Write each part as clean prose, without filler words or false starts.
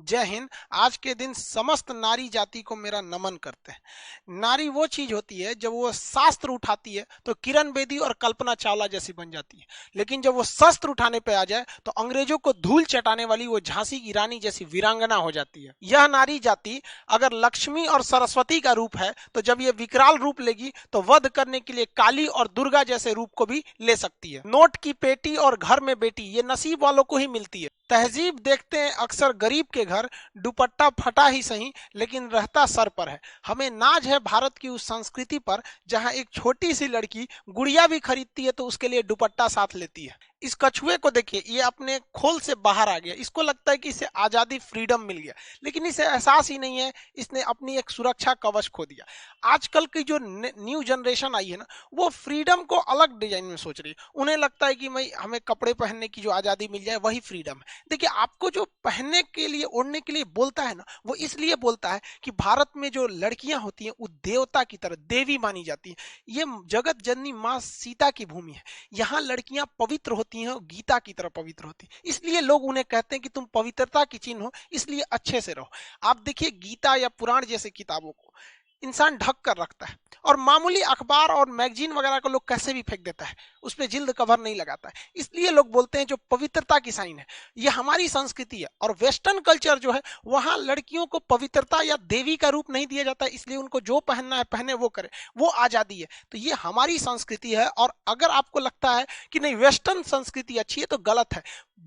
जय हिंद। आज के दिन समस्त नारी जाति को मेरा नमन करते हैं। नारी वो चीज होती है जब वो शास्त्र उठाती है तो किरण बेदी और कल्पना चावला जैसी बन जाती है, लेकिन जब वो शस्त्र उठाने पे आ जाए तो अंग्रेजों को धूल चटाने वाली वो झांसी की रानी जैसी वीरांगना हो जाती है। यह नारी जाति अगर लक्ष्मी और सरस्वती का रूप है तो जब ये विकराल रूप लेगी तो वध करने के लिए काली और दुर्गा जैसे रूप को भी ले सकती है। नोट की पेटी और घर में बेटी ये नसीब वालों को ही मिलती है। तहजीब देखते हैं अक्सर गरीब के घर, दुपट्टा फटा ही सही लेकिन रहता सर पर है। हमें नाज है भारत की उस संस्कृति पर जहां एक छोटी सी लड़की गुड़िया भी खरीदती है तो उसके लिए दुपट्टा साथ लेती है। इस कछुए को देखिए, ये अपने खोल से बाहर आ गया। इसको लगता है कि इसे आजादी, फ्रीडम मिल गया, लेकिन इसे एहसास ही नहीं है इसने अपनी एक सुरक्षा कवच खो दिया। आजकल की जो न्यू जनरेशन आई है ना, वो फ्रीडम को अलग डिजाइन में सोच रही है। उन्हें लगता है कि भाई हमें कपड़े पहनने की जो आजादी मिल जाए वही फ्रीडम है। देखिए, आपको जो पहनने के लिए, ओढ़ने के लिए बोलता है ना, वो इसलिए बोलता है कि भारत में जो लड़कियां होती हैं वो देवता की तरह, देवी मानी जाती है। ये जगत जननी माँ सीता की भूमि है। यहाँ लड़कियां पवित्र होती हैं, गीता की तरह पवित्र होती हैं। इसलिए लोग उन्हें कहते हैं कि तुम पवित्रता की चिन्ह हो, इसलिए अच्छे से रहो। आप देखिए, गीता या पुराण जैसे किताबों को इंसान ढक कर रखता है और मामूली अखबार और मैगजीन वगैरह को लोग कैसे भी फेंक देता है, उस पर जिल्द कवर नहीं लगाता है। इसलिए लोग बोलते हैं जो पवित्रता की साइन है, ये हमारी संस्कृति है। और वेस्टर्न कल्चर जो है, वहां लड़कियों को पवित्रता या देवी का रूप नहीं दिया जाता है, इसलिए उनको जो पहनना है पहने, वो करे, वो आजादी है। तो ये हमारी संस्कृति है। और अगर आपको लगता है कि नहीं वेस्टर्न संस्कृति अच्छी है तो गलत है।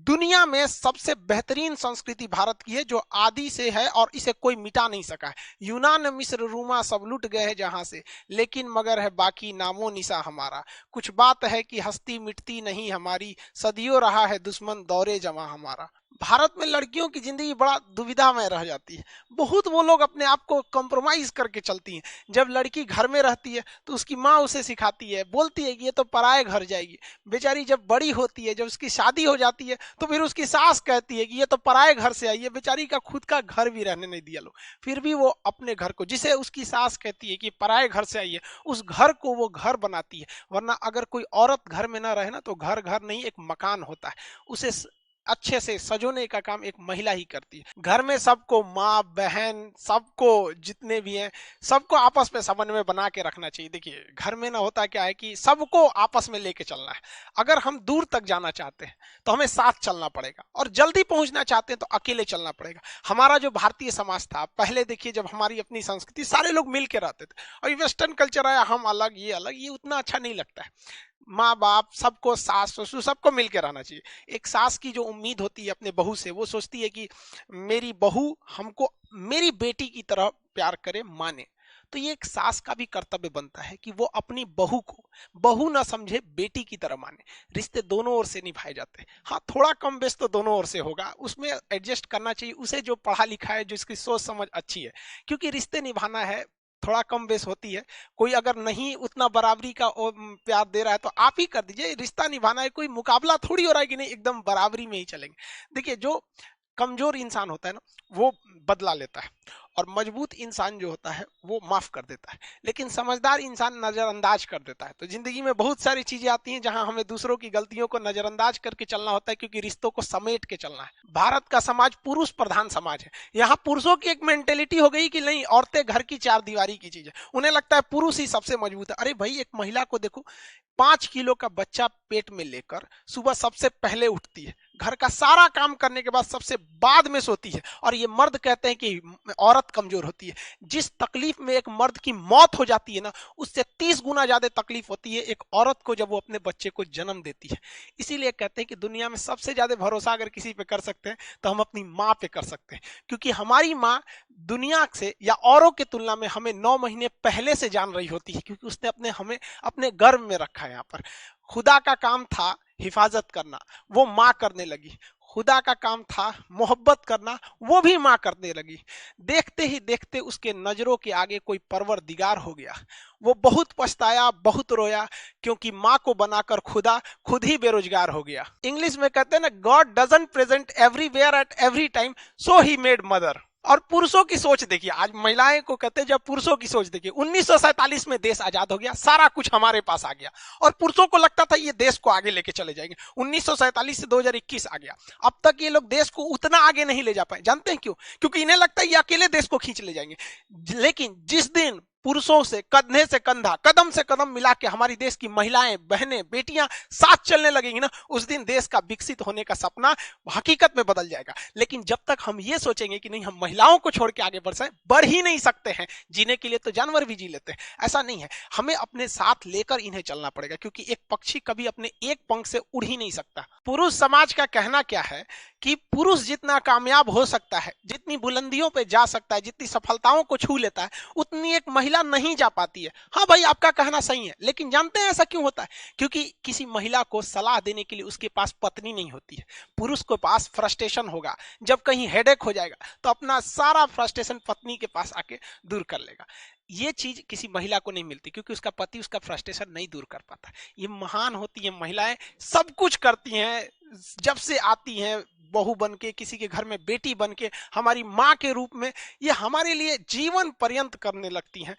दुनिया में सबसे बेहतरीन संस्कृति भारत की है, जो आदि से है और इसे कोई मिटा नहीं सका है। यूनान, मिस्र, रूमा सब लुट गए हैं जहां से, लेकिन मगर है बाकी नामो निशा हमारा। कुछ बात है कि हस्ती मिटती नहीं हमारी, सदियों रहा है दुश्मन दौरे जमा हमारा। भारत में लड़कियों की जिंदगी बड़ा दुविधा में रह जाती है। बहुत वो लोग अपने आप को कॉम्प्रोमाइज करके चलती हैं। जब लड़की घर में रहती है तो उसकी माँ उसे सिखाती है, बोलती है कि ये तो पराए घर जाएगी। बेचारी जब बड़ी होती है, जब उसकी शादी हो जाती है, तो फिर उसकी सास कहती है कि ये तो पराए घर से आई है। बेचारी का खुद का घर भी रहने नहीं दिया लोग, फिर भी वो अपने घर को, जिसे उसकी सास कहती है कि पराए घर से आई है, उस घर को वो घर बनाती है। वरना अगर कोई औरत घर में ना रहे ना, तो घर घर नहीं, एक मकान होता है। उसे अच्छे से सजोने का काम एक महिला ही करती है। घर में सबको, माँ बहन सबको, जितने भी हैं सबको आपस में समन्वय बना के रखना चाहिए। देखिए, घर में ना होता क्या है कि सबको आपस में लेके चलना है। अगर हम दूर तक जाना चाहते हैं तो हमें साथ चलना पड़ेगा, और जल्दी पहुंचना चाहते हैं तो अकेले चलना पड़ेगा। हमारा जो भारतीय समाज था पहले, देखिए जब हमारी अपनी संस्कृति, सारे लोग मिल के रहते थे। और वेस्टर्न कल्चर आया, हम अलग, ये अलग, ये उतना अच्छा नहीं लगता है। माँ बाप सबको, सास ससुर सबको मिलकर रहना चाहिए। एक सास की जो उम्मीद होती है अपने बहू से, वो सोचती है कि मेरी बहू हमको मेरी बेटी की तरह प्यार करे, माने। तो ये एक सास का भी कर्तव्य बनता है कि वो अपनी बहू को बहू ना समझे, बेटी की तरह माने। रिश्ते दोनों ओर से निभाए जाते हैं। हाँ, थोड़ा कम बेस तो दोनों ओर से होगा, उसमें एडजस्ट करना चाहिए उसे, जो पढ़ा लिखा है, जिसकी सोच समझ अच्छी है। क्योंकि रिश्ते निभाना है, थोड़ा कम बेस होती है। कोई अगर नहीं उतना बराबरी का प्यार दे रहा है तो आप ही कर दीजिए। रिश्ता निभाना है, कोई मुकाबला थोड़ी हो रहा है कि नहीं एकदम बराबरी में ही चलेंगे। देखिए, जो कमजोर इंसान होता है ना, वो बदला लेता है, और मजबूत इंसान जो होता है वो माफ कर देता है। लेकिन समझदार इंसान नजरअंदाज कर देता है। तो जिंदगी में बहुत सारी चीजें आती हैं जहां हमें दूसरों की गलतियों को नजरअंदाज करके चलना होता है, क्योंकि रिश्तों को समेट के चलना है। भारत का समाज पुरुष प्रधान समाज है। यहाँ पुरुषों की एक मेंटेलिटी हो गई कि नहीं, औरतें घर की चार दीवारी की चीज है। उन्हें लगता है पुरुष ही सबसे मजबूत है। अरे भाई, एक महिला को देखो, 5 किलो का बच्चा पेट में लेकर सुबह सबसे पहले उठती है, घर का सारा काम करने के बाद सबसे बाद में सोती है। और ये मर्द कहते हैं कि औरत कमजोर होती है। जिस तकलीफ में एक मर्द की मौत हो जाती है ना, उससे 30 गुना ज्यादा तकलीफ होती है एक औरत को जब वो अपने बच्चे को जन्म देती है। इसीलिए कहते हैं कि दुनिया में सबसे ज्यादा भरोसा अगर किसी पे कर सकते हैं तो हम अपनी माँ पे कर सकते हैं। क्योंकि हमारी माँ दुनिया से या औरों की तुलना में हमें 9 महीने पहले से जान रही होती है, क्योंकि उसने हमें अपने गर्भ में रखा है। यहाँ पर खुदा का काम था हिफाजत करना, वो माँ करने लगी। खुदा का काम था मोहब्बत करना, वो भी माँ करने लगी। देखते ही देखते उसके नजरों के आगे कोई परवरदिगार हो गया। वो बहुत पछताया, बहुत रोया, क्योंकि माँ को बनाकर खुदा खुद ही बेरोजगार हो गया। इंग्लिश में कहते हैं ना, God doesn't present everywhere at every time, so he made mother. और पुरुषों की सोच देखिए, आज महिलाएं को कहते हैं, जब पुरुषों की सोच देखिए, 1947 में देश आजाद हो गया, सारा कुछ हमारे पास आ गया, और पुरुषों को लगता था ये देश को आगे लेके चले जाएंगे। 1947 से 2021 आ गया, अब तक ये लोग देश को उतना आगे नहीं ले जा पाए। जानते हैं क्यों? क्योंकि इन्हें लगता है ये अकेले देश को खींच ले जाएंगे। लेकिन जिस दिन पुरुषों से कंधे से कंधा, कदम से कदम मिला के हमारी देश की महिलाएं, बहनें, बेटियां साथ चलने लगेंगी ना, उस दिन देश का विकसित होने का सपना हकीकत में बदल जाएगा। लेकिन जब तक हम ये सोचेंगे कि नहीं, हम महिलाओं को छोड़ के आगे बढ़ ही नहीं सकते हैं, जीने के लिए तो जानवर भी जी लेते हैं, ऐसा नहीं है। हमें अपने साथ लेकर इन्हें चलना पड़ेगा, क्योंकि एक पक्षी कभी अपने एक पंख से उड़ ही नहीं सकता। पुरुष समाज का कहना क्या है कि पुरुष जितना कामयाब हो सकता है, जितनी बुलंदियों पे जा सकता है, जितनी सफलताओं को छू लेता है, उतनी एक महिला नहीं जा पाती है। हाँ भाई, आपका कहना सही है, लेकिन जानते हैं ऐसा क्यों होता है? क्योंकि किसी महिला को सलाह देने के लिए उसके पास पत्नी नहीं होती है। पुरुष के पास फ्रस्ट्रेशन होगा, जब कहीं हेडेक हो जाएगा तो अपना सारा फ्रस्ट्रेशन पत्नी के पास आके दूर कर लेगा। ये चीज किसी महिला को नहीं मिलती, क्योंकि उसका पति उसका फ्रस्ट्रेशन नहीं दूर कर पाता। ये महान होती है महिलाएं, सब कुछ करती हैं, जब से आती हैं बहू बन के, किसी के घर में बेटी बन के, हमारी माँ के रूप में, ये हमारे लिए जीवन पर्यंत करने लगती हैं,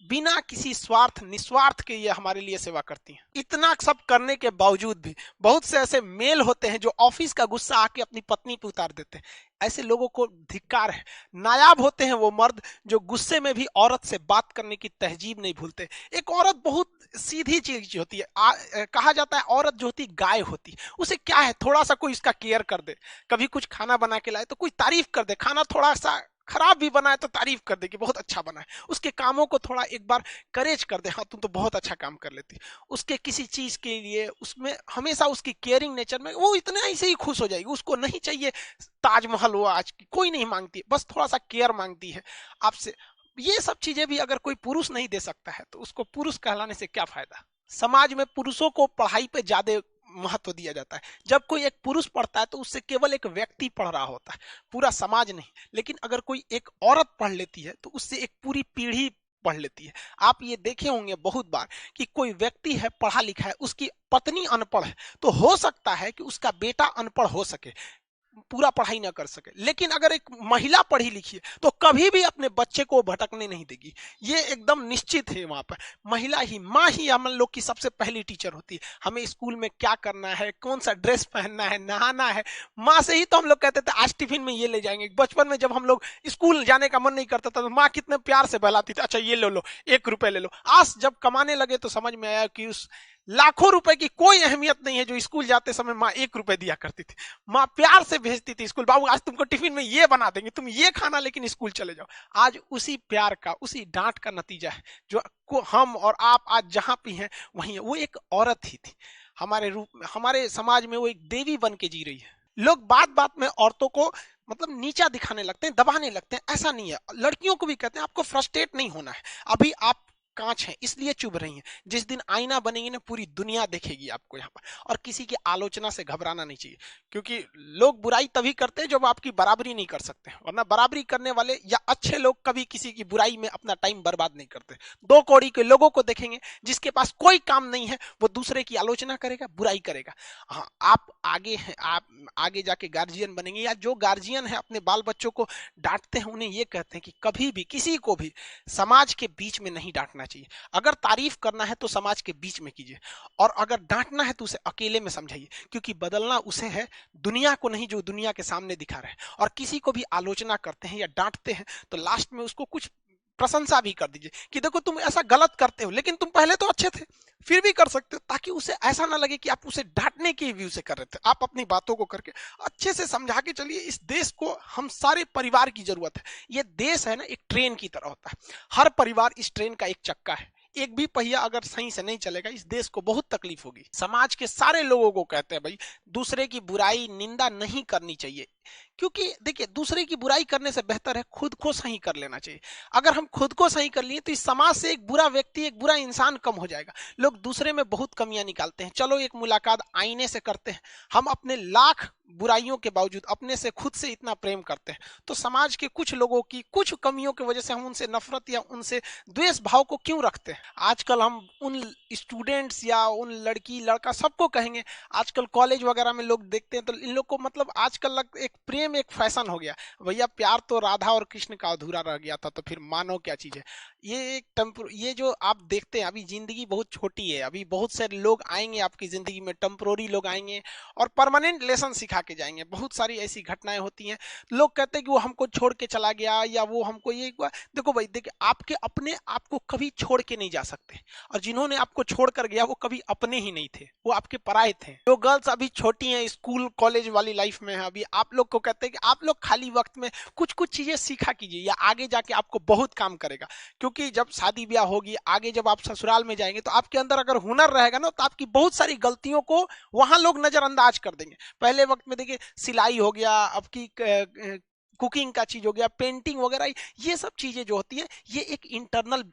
बिना किसी स्वार्थ निस्वार्थ के ये हमारे लिए सेवा करती हैं। इतना सब करने के बावजूद भी बहुत से ऐसे मेल होते हैं जो ऑफिस का गुस्सा आके अपनी पत्नी पे उतार देते हैं। ऐसे लोगों को धिक्कार है। नायाब होते हैं वो मर्द जो गुस्से में भी औरत से बात करने की तहजीब नहीं भूलते। एक औरत बहुत सीधी चीज होती है, कहा जाता है औरत जो होती गाय होती, उसे क्या है, थोड़ा सा कोई इसका केयर कर दे, कभी कुछ खाना बना के लाए तो कोई तारीफ कर दे, खाना थोड़ा सा खराब भी बना है तो तारीफ कर दे कि बहुत अच्छा बना है, उसके कामों को थोड़ा एक बार करेज कर दे, हाँ तुम तो बहुत अच्छा काम कर लेती, उसके किसी चीज के लिए उसमें हमेशा उसकी केयरिंग नेचर में वो इतना ऐसे ही खुश हो जाएगी। उसको नहीं चाहिए ताजमहल हो आज की, कोई नहीं मांगती, बस थोड़ा सा केयर मांगती है आपसे। ये सब चीजें भी अगर कोई पुरुष नहीं दे सकता है तो उसको पुरुष कहलाने से क्या फायदा? समाज में पुरुषों को पढ़ाई पे ज्यादा महत्व दिया जाता है। जब कोई एक पुरुष पढ़ता है तो उससे केवल एक व्यक्ति पढ़ रहा होता है, पूरा समाज नहीं। लेकिन अगर कोई एक औरत पढ़ लेती है तो उससे एक पूरी पीढ़ी पढ़ लेती है। आप ये देखे होंगे बहुत बार कि कोई व्यक्ति है पढ़ा लिखा है, उसकी पत्नी अनपढ़ है, तो हो सकता है कि उसका बेटा अनपढ़ हो सके, पूरा पढ़ाई ना कर सके, लेकिन अगर एक महिला पढ़ी लिखी है तो कभी भी अपने बच्चे को भटकने नहीं देगी। ये एकदम निश्चित है। वहां पर महिला ही, माँ ही हम लोग की सबसे पहली टीचर होती है। हमें स्कूल में क्या करना है, कौन सा ड्रेस पहनना है, नहाना है, माँ से ही तो हम लोग कहते थे आज टिफिन में ये ले जाएंगे। बचपन में जब हम लोग स्कूल जाने का मन नहीं करता था तो माँ कितने प्यार से बहलाती थी, अच्छा ये ले लो, 1 रुपए ले लो। आज जब कमाने लगे तो समझ में आया कि उस लाखों रुपए की कोई अहमियत नहीं है जो स्कूल जाते समय माँ 1 रुपए दिया करती थी। माँ प्यार से भेजती थी स्कूल, बाबू आज तुमको टिफिन में ये बना देंगे, तुम ये खाना लेकिन स्कूल चले जाओ। आज उसी प्यार का, उसी डांट का नतीजा है जो को हम और आप आज जहां भी हैं वहीं है। वो एक औरत ही थी हमारे रूप में, हमारे समाज में वो एक देवी बन के जी रही है। लोग बात बात में औरतों को मतलब नीचा दिखाने लगते हैं, दबाने लगते हैं। ऐसा नहीं है। लड़कियों को भी कहते हैं आपको फ्रस्ट्रेट नहीं होना है, अभी आप कांच है इसलिए चुभ रही हैं। जिस दिन आईना बनेगी ना पूरी दुनिया देखेगी आपको यहाँ पर। और किसी की आलोचना से घबराना नहीं चाहिए, क्योंकि लोग बुराई तभी करते हैं जब आपकी बराबरी नहीं कर सकते, वरना बराबरी करने वाले या अच्छे लोग कभी किसी की बुराई में अपना टाइम बर्बाद नहीं करते। 2 कौड़ी के लोगों को देखेंगे जिसके पास कोई काम नहीं है, वो दूसरे की आलोचना करेगा, बुराई करेगा। हाँ, आप आगे हैं, आप आगे जाके गार्जियन बनेंगे, या जो गार्जियन है अपने बाल बच्चों को डांटते हैं, उन्हें ये कहते हैं कि कभी भी किसी को भी समाज के बीच में नहीं डांटना चाहिए। अगर तारीफ करना है तो समाज के बीच में कीजिए, और अगर डांटना है तो उसे अकेले में समझाइए, क्योंकि बदलना उसे है, दुनिया को नहीं जो दुनिया के सामने दिखा रहे हैं। और किसी को भी आलोचना करते हैं या डांटते हैं तो लास्ट में उसको कुछ प्रशंसा भी कर दीजिए कि देखो तुम ऐसा गलत करते हो लेकिन तुम पहले तो अच्छे थे, फिर भी कर सकते हो, ताकि उसे ऐसा ना लगे कि आप उसे डांटने के व्यू से कर रहे थे। आप अपनी बातों को करके अच्छे से समझा के चलिए। इस देश को हम सारे परिवार की जरूरत है। ये देश है ना एक ट्रेन की तरह होता है, हर परिवार इस ट्रेन का एक चक्का है। एक भी पहिया अगर सही से नहीं चलेगा इस देश को बहुत तकलीफ होगी। समाज के सारे लोगों को कहते हैं भाई दूसरे की बुराई निंदा नहीं करनी चाहिए, क्योंकि देखिए दूसरे की बुराई करने से बेहतर है खुद को सही कर लेना चाहिए। अगर हम खुद को सही कर लिए तो इस समाज से एक बुरा व्यक्ति, एक बुरा इंसान कम हो जाएगा। लोग दूसरे में बहुत कमियां निकालते हैं, चलो एक मुलाकात आईने से करते हैं। हम अपने लाख बुराइयों के बावजूद अपने से खुद से इतना प्रेम करते हैं, तो समाज के कुछ लोगों की कुछ कमियों की वजह से हम उनसे नफरत या उनसे द्वेष भाव को क्यों रखते हैं? आजकल हम उन स्टूडेंट्स या उन लड़की लड़का सबको कहेंगे, आजकल कॉलेज वगैरह में लोग देखते हैं तो इन लोग को मतलब आजकल एक एक प्रेम एक फैशन हो गया। भैया प्यार तो राधा और कृष्ण का अधूरा रह गया था, तो फिर मानो क्या चीज है। ये एक ये जो आप देखते हैं, अभी जिंदगी बहुत छोटी है, अभी बहुत से लोग आएंगे आपकी जिंदगी में, टेम्पोररी लोग आएंगे और परमानेंट लेसन सिखा के जाएंगे। बहुत सारी ऐसी घटनाएं होती हैं, लोग कहते हैं कि वो हमको छोड़ के चला गया या वो हमको ये हुआ। देखो भाई, देखिए आपके अपने आपको कभी छोड़ के नहीं जा सकते, और जिन्होंने आपको छोड़ कर गया वो कभी अपने ही नहीं थे, वो आपके पराये थे। जो गर्ल्स अभी छोटी हैं, स्कूल कॉलेज वाली लाइफ में है, अभी आप लोग को कहते हैं कि आप लोग खाली वक्त में कुछ कुछ चीजें सीखा कीजिए, या आगे जाके आपको बहुत काम करेगा। क्योंकि जब शादी ब्याह होगी, आगे जब आप ससुराल में जाएंगे, तो आपके अंदर अगर हुनर रहेगा ना, तो आपकी बहुत सारी गलतियों को वहां लोग नजरअंदाज कर देंगे। पहले वक्त में देखिए, सिलाई हो गया, आपकी कुकिंग का चीज हो गया, पेंटिंग वगैरह, ये सब चीजें जो होती है, ये एक इंटरनल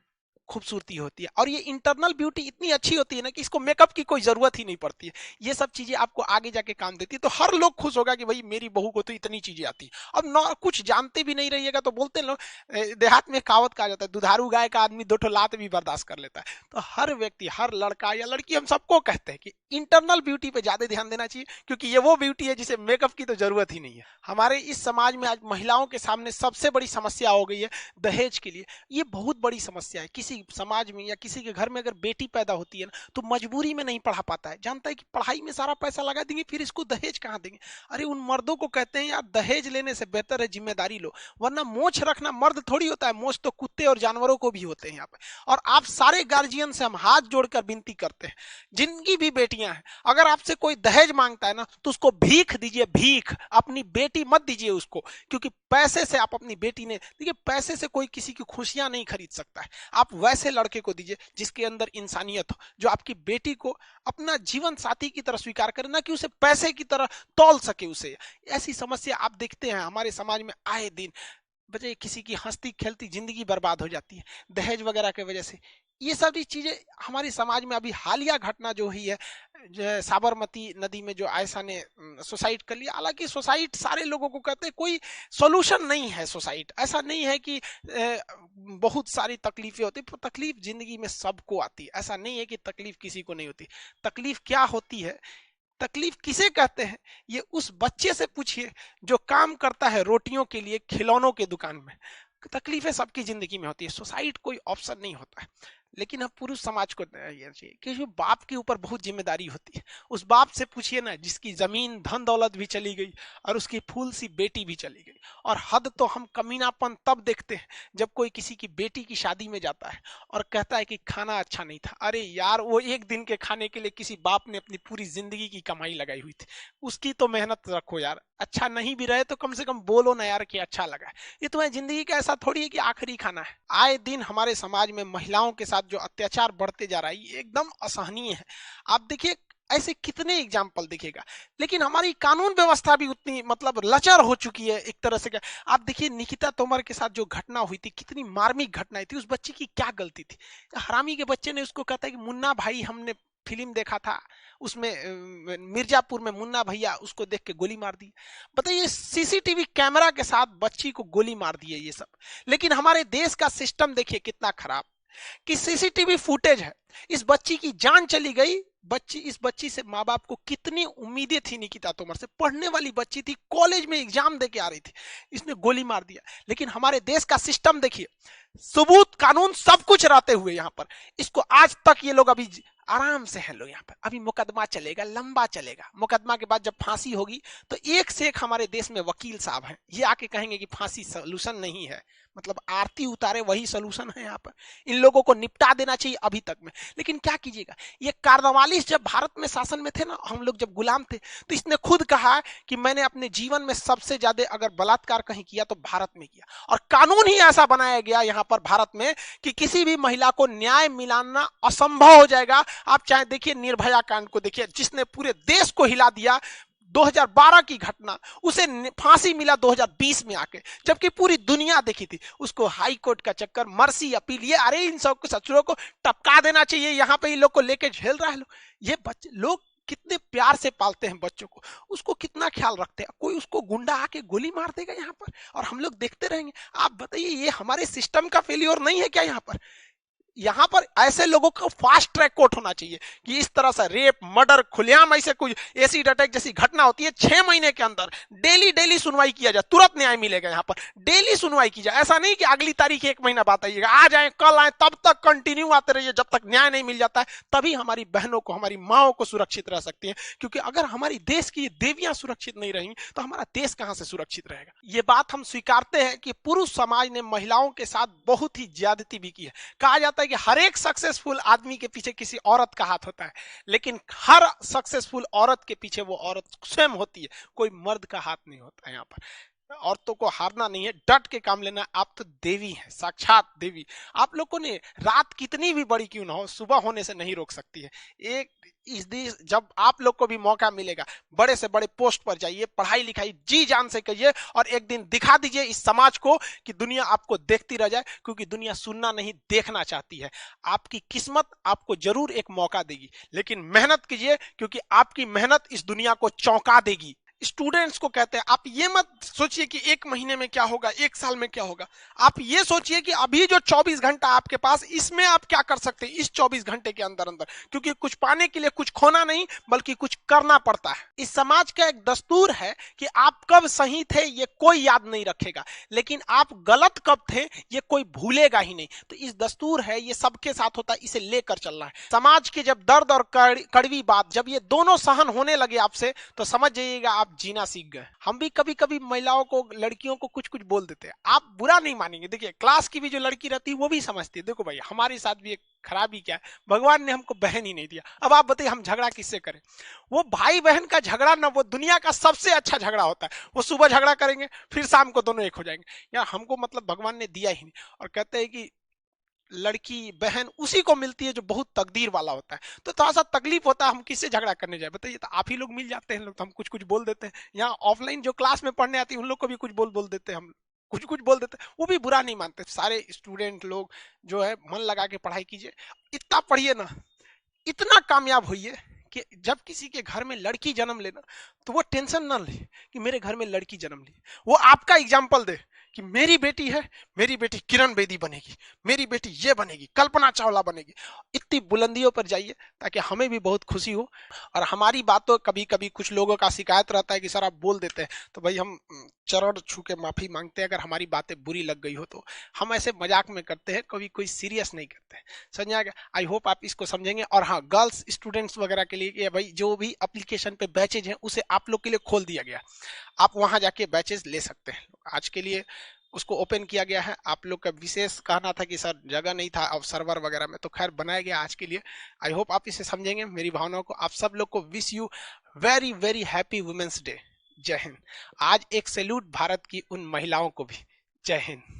खूबसूरती होती है, और ये इंटरनल ब्यूटी इतनी अच्छी होती है ना कि इसको मेकअप की कोई जरूरत ही नहीं पड़ती है। ये सब चीजें आपको आगे जाके काम देती है, तो हर लोग खुश होगा कि भाई मेरी बहू को तो इतनी चीजें आती है। अब ना कुछ जानते भी नहीं रहिएगा तो बोलते लोग, देहात में कहावत कहा जाता है, दुधारू गाय का आदमी दो ठो लात भी बर्दाश्त कर लेता है। तो हर व्यक्ति, हर लड़का या लड़की, हम सबको कहते हैं कि इंटरनल ब्यूटी पे ज्यादा ध्यान देना चाहिए, क्योंकि ये वो ब्यूटी है जिसे मेकअप की तो जरूरत ही नहीं है। हमारे इस समाज में आज महिलाओं के सामने सबसे बड़ी समस्या हो गई है दहेज के लिए। ये बहुत बड़ी समस्या है। किसी समाज में या किसी के घर में अगर बेटी पैदा होती है ना, तो मजबूरी में नहीं पढ़ा पाता है, जानता है कि पढ़ाई में सारा पैसा लगा देंगे, फिर इसको दहेज कहाँ देंगे। अरे उन मर्दों को कहते हैं यार, दहेज लेने से बेहतर है जिम्मेदारी लो, वरना मोछ रखना मर्द थोड़ी होता है, मोछ तो कुत्ते और जानवरों को भी होते हैं यहाँ पे। और आप सारे गार्जियन से हम हाथ जोड़कर विनती करते हैं, जिनकी भी बेटियां हैं, अगर आपसे कोई दहेज मांगता है ना, तो उसको भीख दीजिए, भीख। अपनी बेटी मत दीजिए उसको, क्योंकि पैसे से आप अपनी बेटी ने, देखिए पैसे से कोई किसी की खुशियां नहीं खरीद सकता है। आप वैसे लड़के को दीजिए जिसके अंदर इंसानियत हो, जो आपकी बेटी को अपना जीवन साथी की तरह स्वीकार करे, ना कि उसे पैसे की तरह तौल सके उसे। ऐसी समस्या आप देखते हैं हमारे समाज में आए दिन। बच्चे किसी की हंसती खेलती जिंदगी बर्बाद हो जाती है दहेज वगैरह की वजह से। ये सारी चीजें हमारे समाज में अभी हालिया घटना जो हुई है, जो साबरमती नदी में जो आयशा ने सुसाइड कर लिया। हालांकि सुसाइड सारे लोगों को कहते हैं, कोई सोल्यूशन नहीं है सुसाइड। ऐसा नहीं है कि बहुत सारी तकलीफें होती, तकलीफ जिंदगी में सबको आती है। ऐसा नहीं है कि तकलीफ किसी को नहीं होती। तकलीफ क्या होती है, तकलीफ किसे कहते हैं, ये उस बच्चे से पूछिए जो काम करता है रोटियों के लिए खिलौनों के दुकान में। तकलीफें सबकी जिंदगी में होती है, सुसाइड कोई ऑप्शन नहीं होता है। लेकिन अब पुरुष समाज को ये चाहिए कि बाप के ऊपर बहुत जिम्मेदारी होती है। उस बाप से पूछिए ना जिसकी जमीन धन दौलत भी चली गई और उसकी फूल सी बेटी भी चली गई। और हद तो हम कमीनापन तब देखते हैं जब कोई किसी की बेटी की शादी में जाता है और कहता है कि खाना अच्छा नहीं था। अरे यार, वो एक दिन के खाने के लिए किसी बाप ने अपनी पूरी जिंदगी की कमाई लगाई हुई थी, उसकी तो मेहनत रखो यार। अच्छा नहीं भी रहे तो कम से कम बोलो ना यार कि अच्छा लगा। ये तुम्हारी जिंदगी का ऐसा थोड़ी है कि आखिरी खाना है। आए दिन हमारे समाज में महिलाओं के साथ जो अत्याचार बढ़ते जा रहा है, ये एकदम असहनीय है। आप देखिए ऐसे कितने एग्जाम्पल दिखेगा। लेकिन हमारी कानून व्यवस्था भी उतनी मतलब लचर हो चुकी है एक तरह से। आप देखिए निकिता तोमर के साथ जो घटना हुई थी, कितनी मार्मिक घटना थी। उस बच्ची की क्या गलती थी? हरामी के बच्चे ने उसको कहता है कि मुन्ना भाई, हमने फिल्म देखा था, उसमें मिर्जापुर में मुन्ना भैया, उसको देख के गोली मार दी। बताइए, सीसीटीवी कैमरा के साथ बच्ची को गोली मार दी है ये सब। लेकिन हमारे देश का सिस्टम देखिए कितना खराब कि सीसीटीवी फुटेज है, इस बच्ची की जान चली गई। इस बच्ची से माँ बाप को कितनी उम्मीदें थी। निकिता तोमर से पढ़ने वाली बच्ची थी, कॉलेज में एग्जाम दे के आ रही थी, इसने गोली मार दिया। लेकिन हमारे देश का सिस्टम देखिए, सबूत कानून सब कुछ रहते हुए यहाँ पर इसको आज तक ये लोग अभी आराम से हैं लोग यहाँ पर। अभी मुकदमा चलेगा, लंबा चलेगा। मुकदमा के बाद जब फांसी होगी तो एक से एक हमारे देश में वकील साहब हैं, ये आके कहेंगे कि फांसी सोल्यूशन नहीं है, मतलब आरती उतारे वही सोल्यूशन है। यहाँ पर इन लोगों को निपटा देना चाहिए अभी तक में। लेकिन क्या कीजिएगा, ये कार्नवालिस जब भारत में शासन में थे ना, हम लोग जब गुलाम थे, तो इसने खुद कहा कि मैंने अपने जीवन में सबसे ज्यादा अगर बलात्कार कहीं किया तो भारत में किया। और कानून ही ऐसा बनाया गया यहाँ पर भारत में कि किसी भी महिला को न्याय मिलाना असंभव हो जाएगा। आप चाहे देखिए निर्भया कांड को देखिए, जिसने पूरे देश को हिला दिया। 2012 की घटना, उसे फांसी मिला 2020 में आके, जबकि पूरी दुनिया देखी थी। उसको हाई कोर्ट का चक्कर, मर्सी अपील, ये अरे इन सब सचुरों को टपका देना चाहिए। यहाँ पे इन लोग को लेके झेल रहा है। ये बच्चे लोग कितने प्यार से पालते हैं बच्चों को, उसको कितना ख्याल रखते हैं। कोई उसको गुंडा आके गोली मार देगा यहाँ पर और हम लोग देखते रहेंगे। आप बताइए, ये हमारे सिस्टम का फेलियर नहीं है क्या यहाँ पर? यहाँ पर ऐसे लोगों को फास्ट ट्रैक कोर्ट होना चाहिए कि इस तरह से रेप, मर्डर, खुलेआम ऐसे कोई एसिड अटैक जैसी घटना होती है 6 महीने के अंदर डेली डेली सुनवाई किया जाए, तुरंत न्याय मिलेगा। यहाँ पर डेली सुनवाई की जाए, ऐसा नहीं कि अगली तारीख 1 महीना बाद आइएगा, आज आए कल आए, तब तक कंटिन्यू आते रहिए जब तक न्याय नहीं मिल जाता है। तभी हमारी बहनों को, हमारी माओ को सुरक्षित रह सकती है, क्योंकि अगर हमारी देश की देवियां सुरक्षित नहीं रहेंगी तो हमारा देश कहां से सुरक्षित रहेगा। ये बात हम स्वीकारते हैं कि पुरुष समाज ने महिलाओं के साथ बहुत ही ज्यादती भी की है। कहा जाता है कि हर एक सक्सेसफुल आदमी के पीछे किसी औरत का हाथ होता है, लेकिन हर सक्सेसफुल औरत के पीछे वो औरत स्वयं होती है, कोई मर्द का हाथ नहीं होता है। यहाँ पर औरतों को हारना नहीं है, डट के काम लेना है। आप तो देवी हैं, साक्षात देवी। आप लोगों ने रात कितनी भी बड़ी क्यों ना हो, सुबह होने से नहीं रोक सकती है। एक इस दिन जब आप लोग को भी मौका मिलेगा, बड़े से बड़े पोस्ट पर जाइए, पढ़ाई लिखाई जी जान से करिए, और एक दिन दिखा दीजिए इस समाज को कि दुनिया आपको देखती रह जाए, क्योंकि दुनिया सुनना नहीं देखना चाहती है। आपकी किस्मत आपको जरूर एक मौका देगी, लेकिन मेहनत कीजिए, क्योंकि आपकी मेहनत इस दुनिया को चौंका देगी। स्टूडेंट्स को कहते हैं, आप ये मत सोचिए कि 1 महीने में क्या होगा, 1 साल में क्या होगा। आप ये सोचिए कि अभी जो 24 घंटा आपके पास, इसमें आप क्या कर सकते हैं इस 24 घंटे के अंदर अंदर, क्योंकि कुछ पाने के लिए कुछ खोना नहीं बल्कि कुछ करना पड़ता है। इस समाज का एक दस्तूर है कि आप कब सही थे ये कोई याद नहीं रखेगा, लेकिन आप गलत कब थे ये कोई भूलेगा ही नहीं। तो इस दस्तूर है, ये सबके साथ होता है, इसे लेकर चलना है। समाज के जब दर्द और कड़वी बात जब ये दोनों सहन होने लगे आपसे, तो समझ जाइएगा आप जीना सीख गए। हम भी कभी कभी महिलाओं को, लड़कियों को कुछ कुछ बोल देते हैं, आप बुरा नहीं मानेंगे। देखिए, क्लास की भी जो लड़की रहती है वो भी समझती है, देखो भाई हमारे साथ भी एक खराबी क्या है, भगवान ने हमको बहन ही नहीं दिया। अब आप बताइए हम झगड़ा किससे करें। वो भाई बहन का झगड़ा ना, वो दुनिया का सबसे अच्छा झगड़ा होता है। वो सुबह झगड़ा करेंगे, फिर शाम को दोनों एक हो जाएंगे। यार हमको मतलब भगवान ने दिया ही नहीं। और कहते हैं कि लड़की बहन उसी को मिलती है जो बहुत तकदीर वाला होता है। तो थोड़ा सा तकलीफ होता है, हम किससे झगड़ा करने जाए बताइए। तो आप ही लोग मिल जाते हैं लोग, तो हम कुछ कुछ बोल देते हैं। यहाँ ऑफलाइन जो क्लास में पढ़ने आती है उन लोग को भी कुछ बोल बोल देते हैं, हम कुछ कुछ बोल देते हैं, वो भी बुरा नहीं मानते। सारे स्टूडेंट लोग जो है मन लगा के पढ़ाई कीजिए, इतना पढ़िए ना, इतना कामयाब होइए कि जब किसी के घर में लड़की जन्म लेना तो वो टेंशन ना ले कि मेरे घर में लड़की जन्म ली। वो आपका एग्जाम्पल दे कि मेरी बेटी है, मेरी बेटी किरण बेदी बनेगी, मेरी बेटी ये बनेगी, कल्पना चावला बनेगी। इतनी बुलंदियों पर जाइए ताकि हमें भी बहुत खुशी हो। और हमारी बातों, कभी कभी कुछ लोगों का शिकायत रहता है कि सर आप बोल देते हैं, तो भाई हम चरण छू के माफी मांगते हैं अगर हमारी बातें बुरी लग गई हो तो। हम ऐसे मजाक में करते हैं, कभी कोई सीरियस नहीं करते हैं, समझ आ गया। आई होप आप इसको समझेंगे। और हाँ, गर्ल्स स्टूडेंट्स वगैरह के लिए भाई जो भी एप्लीकेशन पे बैचेज हैं उसे आप लोग के लिए खोल दिया गया, आप वहां जाके बैचेज ले सकते हैं। आज के लिए उसको ओपन किया गया है। आप लोग का विशेष कहना था कि सर जगह नहीं था अब सर्वर वगैरह में, तो खैर बनाया गया आज के लिए। आई होप आप इसे समझेंगे मेरी भावनाओं को। आप सब लोग को wish you very very happy women's day. जय हिंद। आज एक सैल्यूट भारत की उन महिलाओं को भी। जय हिंद।